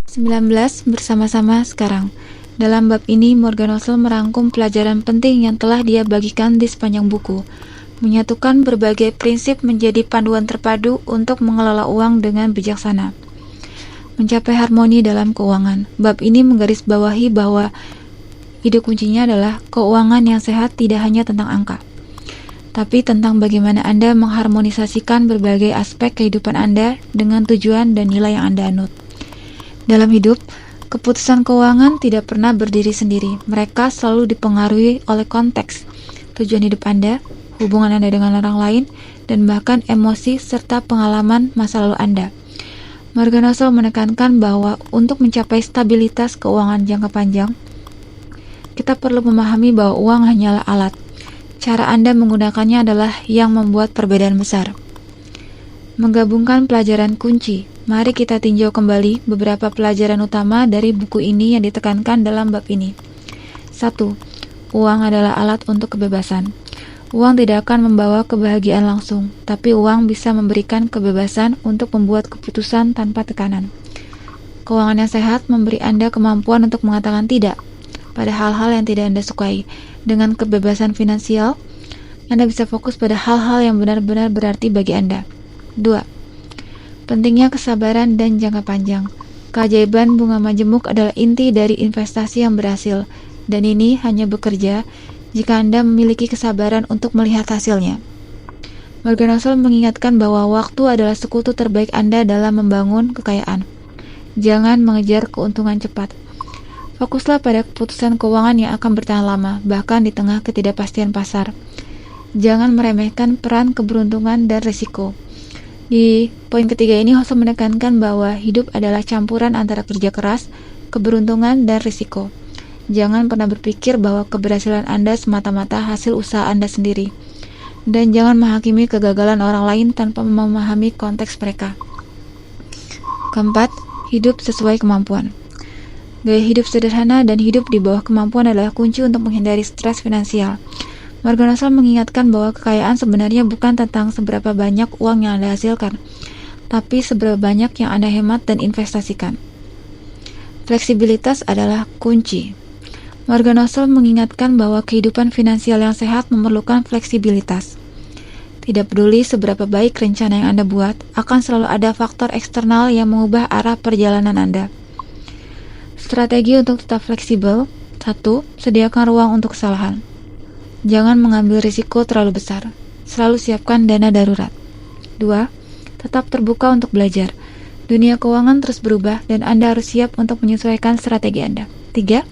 19 bersama-sama sekarang. Dalam bab ini, Morgan Housel merangkum pelajaran penting yang telah dia bagikan di sepanjang buku, menyatukan berbagai prinsip menjadi panduan terpadu untuk mengelola uang dengan bijaksana. Mencapai harmoni dalam keuangan. Bab ini menggarisbawahi bahwa ide kuncinya adalah keuangan yang sehat tidak hanya tentang angka, tapi tentang bagaimana Anda mengharmonisasikan berbagai aspek kehidupan Anda dengan tujuan dan nilai yang Anda anut. Dalam hidup, keputusan keuangan tidak pernah berdiri sendiri. Mereka selalu dipengaruhi oleh konteks, tujuan hidup Anda, hubungan Anda dengan orang lain, dan bahkan emosi serta pengalaman masa lalu Anda. Morgan Housel menekankan bahwa untuk mencapai stabilitas keuangan jangka panjang, kita perlu memahami bahwa uang hanyalah alat. Cara Anda menggunakannya adalah yang membuat perbedaan besar. Menggabungkan pelajaran kunci. Mari kita tinjau kembali beberapa pelajaran utama dari buku ini yang ditekankan dalam bab ini. 1. Uang adalah alat untuk kebebasan. Uang tidak akan membawa kebahagiaan langsung, tapi uang bisa memberikan kebebasan untuk membuat keputusan tanpa tekanan. Keuangan yang sehat memberi Anda kemampuan untuk mengatakan tidak pada hal-hal yang tidak Anda sukai. Dengan kebebasan finansial, Anda bisa fokus pada hal-hal yang benar-benar berarti bagi Anda. 2. Pentingnya kesabaran dan jangka panjang. Keajaiban bunga majemuk adalah inti dari investasi yang berhasil, dan ini hanya bekerja jika Anda memiliki kesabaran untuk melihat hasilnya. Morgan Housel mengingatkan bahwa waktu adalah sekutu terbaik Anda dalam membangun kekayaan. Jangan mengejar keuntungan cepat. Fokuslah pada keputusan keuangan yang akan bertahan lama, bahkan di tengah ketidakpastian pasar. Jangan meremehkan peran keberuntungan dan risiko. Di poin ketiga ini, Housel menekankan bahwa hidup adalah campuran antara kerja keras, keberuntungan, dan risiko. Jangan pernah berpikir bahwa keberhasilan Anda semata-mata hasil usaha Anda sendiri. Dan jangan menghakimi kegagalan orang lain tanpa memahami konteks mereka. Keempat, hidup sesuai kemampuan. Gaya hidup sederhana dan hidup di bawah kemampuan adalah kunci untuk menghindari stres finansial. Morgan Housel mengingatkan bahwa kekayaan sebenarnya bukan tentang seberapa banyak uang yang Anda hasilkan, tapi seberapa banyak yang Anda hemat dan investasikan. Fleksibilitas adalah kunci. Morgan Housel mengingatkan bahwa kehidupan finansial yang sehat memerlukan fleksibilitas. Tidak peduli seberapa baik rencana yang Anda buat, akan selalu ada faktor eksternal yang mengubah arah perjalanan Anda. Strategi untuk tetap fleksibel. 1. Sediakan ruang untuk kesalahan. Jangan mengambil risiko terlalu besar. Selalu siapkan dana darurat. 2. Tetap terbuka untuk belajar. Dunia keuangan terus berubah dan Anda harus siap untuk menyesuaikan strategi Anda. 3.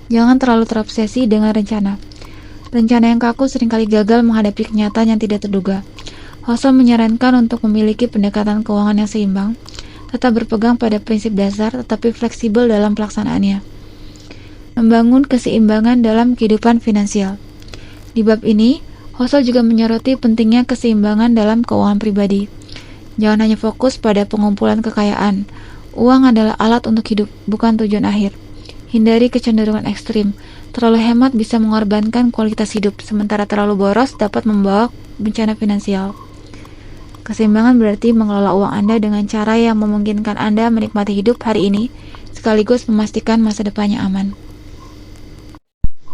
Jangan terlalu terobsesi dengan rencana. Rencana yang kaku seringkali gagal menghadapi kenyataan yang tidak terduga. Housel menyarankan untuk memiliki pendekatan keuangan yang seimbang, tetap berpegang pada prinsip dasar tetapi fleksibel dalam pelaksanaannya. Membangun keseimbangan dalam kehidupan finansial. Di bab ini, Housel juga menyoroti pentingnya keseimbangan dalam keuangan pribadi. Jangan hanya fokus pada pengumpulan kekayaan. Uang adalah alat untuk hidup, bukan tujuan akhir. Hindari kecenderungan ekstrim. Terlalu hemat bisa mengorbankan kualitas hidup, sementara terlalu boros dapat membawa bencana finansial. Keseimbangan berarti mengelola uang Anda dengan cara yang memungkinkan Anda menikmati hidup hari ini, sekaligus memastikan masa depannya aman.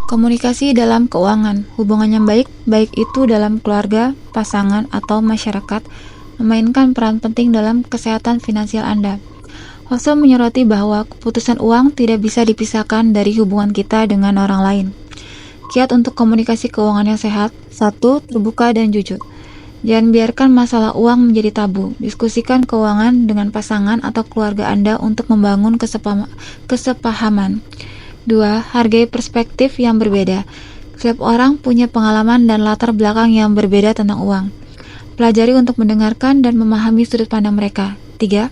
Komunikasi dalam keuangan. Hubungan yang baik itu dalam keluarga, pasangan, atau masyarakat, memainkan peran penting dalam kesehatan finansial Anda. Housel menyoroti bahwa keputusan uang tidak bisa dipisahkan dari hubungan kita dengan orang lain. Kiat untuk komunikasi keuangan yang sehat. 1. Terbuka dan jujur. Jangan biarkan masalah uang menjadi tabu. Diskusikan keuangan dengan pasangan atau keluarga Anda untuk membangun kesepahaman. 2. Hargai perspektif yang berbeda. Setiap orang punya pengalaman dan latar belakang yang berbeda tentang uang. Pelajari untuk mendengarkan dan memahami sudut pandang mereka. 3.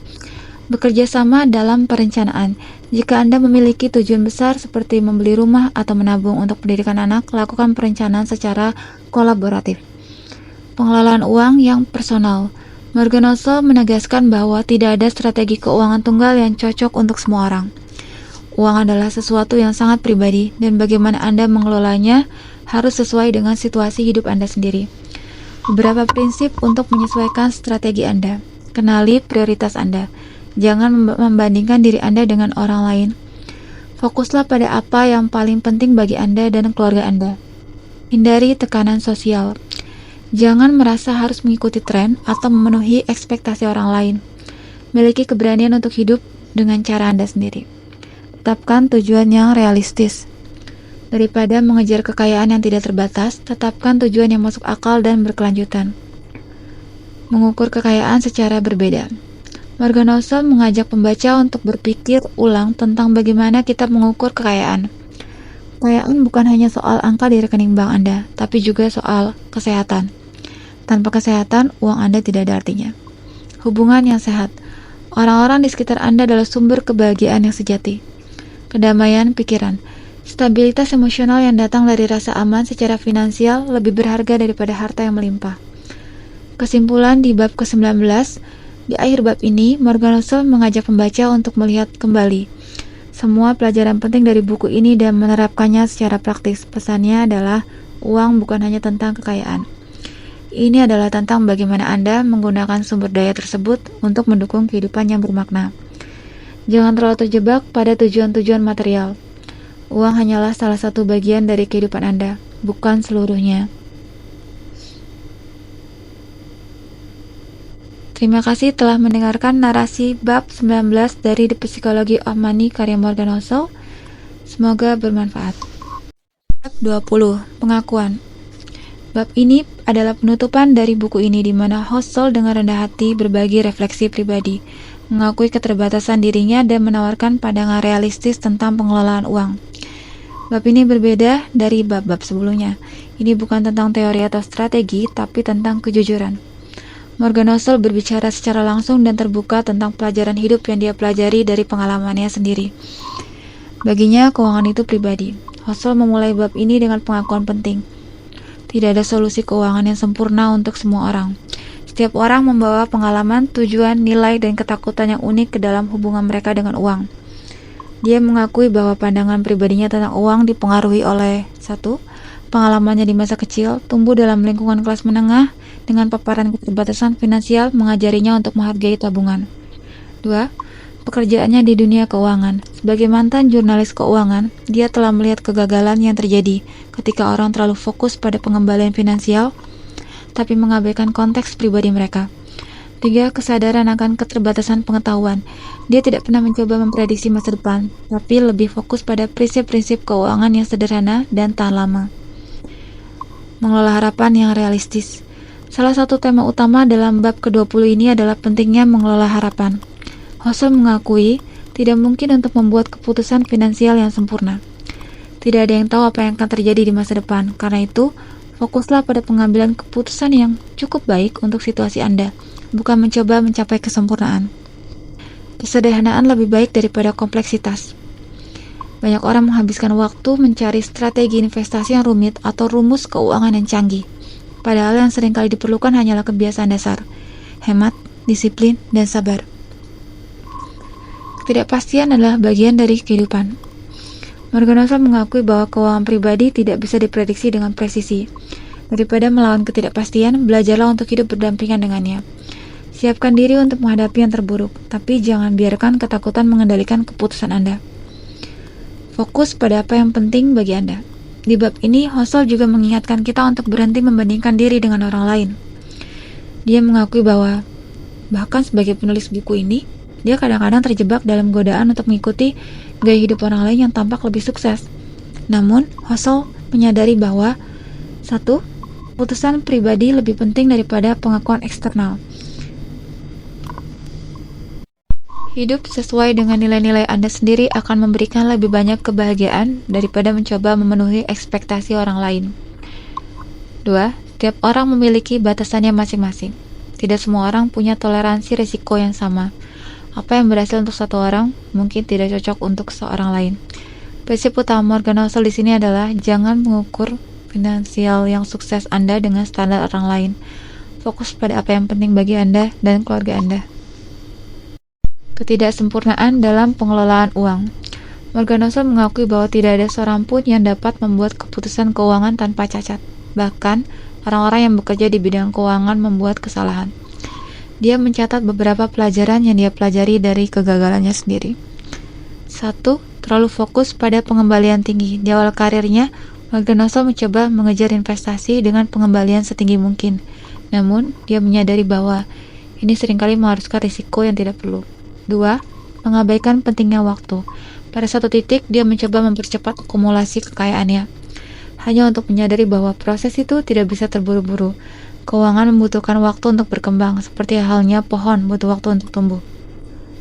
Bekerja sama dalam perencanaan. Jika Anda memiliki tujuan besar seperti membeli rumah atau menabung untuk pendidikan anak, lakukan perencanaan secara kolaboratif. Pengelolaan uang yang personal. Morgan Housel menegaskan bahwa tidak ada strategi keuangan tunggal yang cocok untuk semua orang. Uang adalah sesuatu yang sangat pribadi, dan bagaimana Anda mengelolanya harus sesuai dengan situasi hidup Anda sendiri. Beberapa prinsip untuk menyesuaikan strategi Anda. Kenali prioritas Anda. Jangan membandingkan diri Anda dengan orang lain. Fokuslah pada apa yang paling penting bagi Anda dan keluarga Anda. Hindari tekanan sosial. Jangan merasa harus mengikuti tren atau memenuhi ekspektasi orang lain. Miliki keberanian untuk hidup dengan cara Anda sendiri. Tetapkan tujuan yang realistis. Daripada mengejar kekayaan yang tidak terbatas, tetapkan tujuan yang masuk akal dan berkelanjutan. Mengukur kekayaan secara berbeda. Morgan Housel mengajak pembaca untuk berpikir ulang tentang bagaimana kita mengukur kekayaan. Kekayaan bukan hanya soal angka di rekening bank Anda, tapi juga soal kesehatan. Tanpa kesehatan, uang Anda tidak ada artinya. Hubungan yang sehat. Orang-orang di sekitar Anda adalah sumber kebahagiaan yang sejati. Kedamaian pikiran. Stabilitas emosional yang datang dari rasa aman secara finansial lebih berharga daripada harta yang melimpah. Kesimpulan di bab ke-19. Di akhir bab ini, Morgan Housel mengajak pembaca untuk melihat kembali semua pelajaran penting dari buku ini dan menerapkannya secara praktis. Pesannya adalah, uang bukan hanya tentang kekayaan. Ini adalah tentang bagaimana Anda menggunakan sumber daya tersebut untuk mendukung kehidupan yang bermakna. Jangan terlalu terjebak pada tujuan-tujuan material. Uang hanyalah salah satu bagian dari kehidupan Anda, bukan seluruhnya. Terima kasih telah mendengarkan narasi bab 19 dari The Psychology of Money karya Morgan Housel. Semoga bermanfaat. Bab 20. Pengakuan. Bab ini adalah penutupan dari buku ini di mana Housel dengan rendah hati berbagi refleksi pribadi, mengakui keterbatasan dirinya dan menawarkan pandangan realistis tentang pengelolaan uang. Bab ini berbeda dari bab-bab sebelumnya. Ini bukan tentang teori atau strategi, tapi tentang kejujuran. Morgan Housel berbicara secara langsung dan terbuka tentang pelajaran hidup yang dia pelajari dari pengalamannya sendiri. Baginya, keuangan itu pribadi. Housel memulai bab ini dengan pengakuan penting. Tidak ada solusi keuangan yang sempurna untuk semua orang. Setiap orang membawa pengalaman, tujuan, nilai, dan ketakutan yang unik ke dalam hubungan mereka dengan uang. Dia mengakui bahwa pandangan pribadinya tentang uang dipengaruhi oleh 1. Pengalamannya di masa kecil, tumbuh dalam lingkungan kelas menengah, dengan paparan keterbatasan finansial mengajarinya untuk menghargai tabungan. 2. Pekerjaannya di dunia keuangan. Sebagai mantan jurnalis keuangan, dia telah melihat kegagalan yang terjadi ketika orang terlalu fokus pada pengembalian finansial, tapi mengabaikan konteks pribadi mereka. 3. Kesadaran akan keterbatasan pengetahuan. Dia tidak pernah mencoba memprediksi masa depan, tapi lebih fokus pada prinsip-prinsip keuangan yang sederhana dan tahan lama. Mengelola harapan yang realistis. Salah satu tema utama dalam bab ke-20 ini adalah pentingnya mengelola harapan. Housel mengakui tidak mungkin untuk membuat keputusan finansial yang sempurna. Tidak ada yang tahu apa yang akan terjadi di masa depan. Karena itu, fokuslah pada pengambilan keputusan yang cukup baik untuk situasi Anda, bukan mencoba mencapai kesempurnaan. Kesederhanaan lebih baik daripada kompleksitas. Banyak orang menghabiskan waktu mencari strategi investasi yang rumit atau rumus keuangan yang canggih. Padahal yang seringkali diperlukan hanyalah kebiasaan dasar, hemat, disiplin, dan sabar. Ketidakpastian adalah bagian dari kehidupan. Morgan Housel mengakui bahwa keuangan pribadi tidak bisa diprediksi dengan presisi. Daripada melawan ketidakpastian, belajarlah untuk hidup berdampingan dengannya. Siapkan diri untuk menghadapi yang terburuk, tapi jangan biarkan ketakutan mengendalikan keputusan Anda. Fokus pada apa yang penting bagi Anda. Di bab ini, Housel juga mengingatkan kita untuk berhenti membandingkan diri dengan orang lain. Dia mengakui bahwa, bahkan sebagai penulis buku ini, dia kadang-kadang terjebak dalam godaan untuk mengikuti gaya hidup orang lain yang tampak lebih sukses. Namun, Housel menyadari bahwa 1. Keputusan pribadi lebih penting daripada pengakuan eksternal. Hidup sesuai dengan nilai-nilai Anda sendiri akan memberikan lebih banyak kebahagiaan daripada mencoba memenuhi ekspektasi orang lain. 2. Setiap orang memiliki batasannya masing-masing. Tidak semua orang punya toleransi risiko yang sama. Apa yang berhasil untuk satu orang mungkin tidak cocok untuk seorang lain. Prinsip utama Morgan Housel di sini adalah jangan mengukur finansial yang sukses Anda dengan standar orang lain. Fokus pada apa yang penting bagi Anda dan keluarga Anda. Ketidaksempurnaan dalam pengelolaan uang. Morgan Housel mengakui bahwa tidak ada seorang pun yang dapat membuat keputusan keuangan tanpa cacat. Bahkan, orang-orang yang bekerja di bidang keuangan membuat kesalahan. Dia mencatat beberapa pelajaran yang dia pelajari dari kegagalannya sendiri. 1. Terlalu fokus pada pengembalian tinggi. Di awal karirnya, Morgan Housel mencoba mengejar investasi dengan pengembalian setinggi mungkin. Namun, dia menyadari bahwa ini seringkali mengharuskan risiko yang tidak perlu. 2. Mengabaikan pentingnya waktu. Pada satu titik, dia mencoba mempercepat akumulasi kekayaannya, hanya untuk menyadari bahwa proses itu tidak bisa terburu-buru. Keuangan membutuhkan waktu untuk berkembang, seperti halnya pohon butuh waktu untuk tumbuh.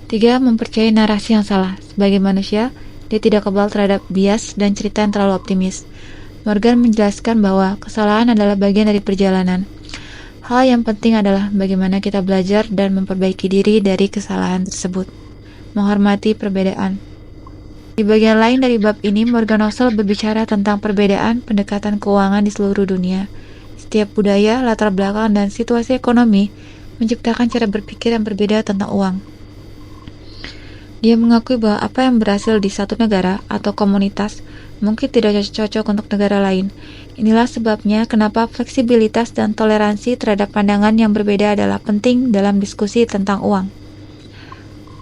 3. Mempercayai narasi yang salah. Sebagai manusia, dia tidak kebal terhadap bias dan cerita yang terlalu optimis. Morgan menjelaskan bahwa kesalahan adalah bagian dari perjalanan. Hal yang penting adalah bagaimana kita belajar dan memperbaiki diri dari kesalahan tersebut. Menghormati perbedaan. Di bagian lain dari bab ini, Morgan Housel berbicara tentang perbedaan pendekatan keuangan di seluruh dunia. Setiap budaya, latar belakang, dan situasi ekonomi menciptakan cara berpikir yang berbeda tentang uang. Dia mengakui bahwa apa yang berhasil di satu negara atau komunitas mungkin tidak cocok untuk negara lain. Inilah sebabnya kenapa fleksibilitas dan toleransi terhadap pandangan yang berbeda adalah penting dalam diskusi tentang uang.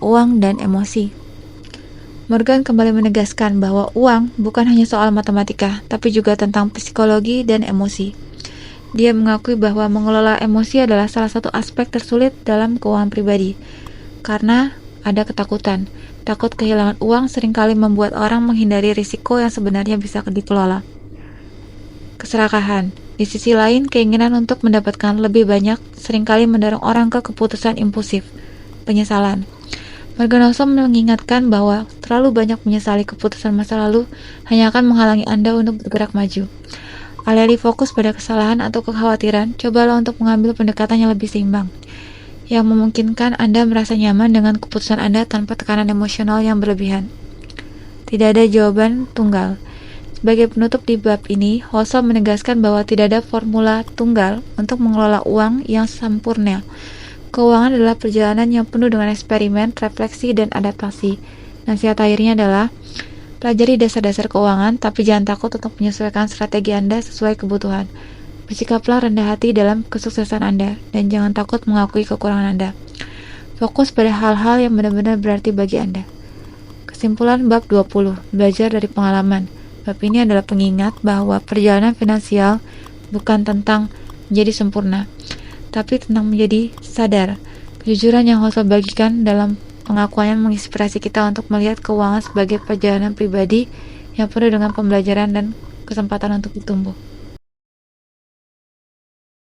Uang dan emosi. Morgan kembali menegaskan bahwa uang bukan hanya soal matematika, tapi juga tentang psikologi dan emosi. Dia mengakui bahwa mengelola emosi adalah salah satu aspek tersulit dalam keuangan pribadi, karena ada ketakutan. Takut kehilangan uang seringkali membuat orang menghindari risiko yang sebenarnya bisa dikelola. Keserakahan. Di sisi lain, keinginan untuk mendapatkan lebih banyak seringkali mendorong orang ke keputusan impulsif, penyesalan. Morgan Housel mengingatkan bahwa terlalu banyak menyesali keputusan masa lalu hanya akan menghalangi Anda untuk bergerak maju. Alih-alih fokus pada kesalahan atau kekhawatiran, cobalah untuk mengambil pendekatan yang lebih seimbang, yang memungkinkan Anda merasa nyaman dengan keputusan Anda tanpa tekanan emosional yang berlebihan. Tidak ada jawaban tunggal. Sebagai penutup di bab ini, Housel menegaskan bahwa tidak ada formula tunggal untuk mengelola uang yang sempurna. Keuangan adalah perjalanan yang penuh dengan eksperimen, refleksi, dan adaptasi. Nasihat akhirnya adalah, pelajari dasar-dasar keuangan, tapi jangan takut untuk menyesuaikan strategi Anda sesuai kebutuhan. Bersikaplah rendah hati dalam kesuksesan Anda, dan jangan takut mengakui kekurangan Anda. Fokus pada hal-hal yang benar-benar berarti bagi Anda. Kesimpulan bab 20, belajar dari pengalaman. Bab ini adalah pengingat bahwa perjalanan finansial bukan tentang menjadi sempurna, tapi tentang menjadi sadar. Kejujuran yang Housel bagikan dalam pengakuannya menginspirasi kita untuk melihat keuangan sebagai perjalanan pribadi yang penuh dengan pembelajaran dan kesempatan untuk bertumbuh.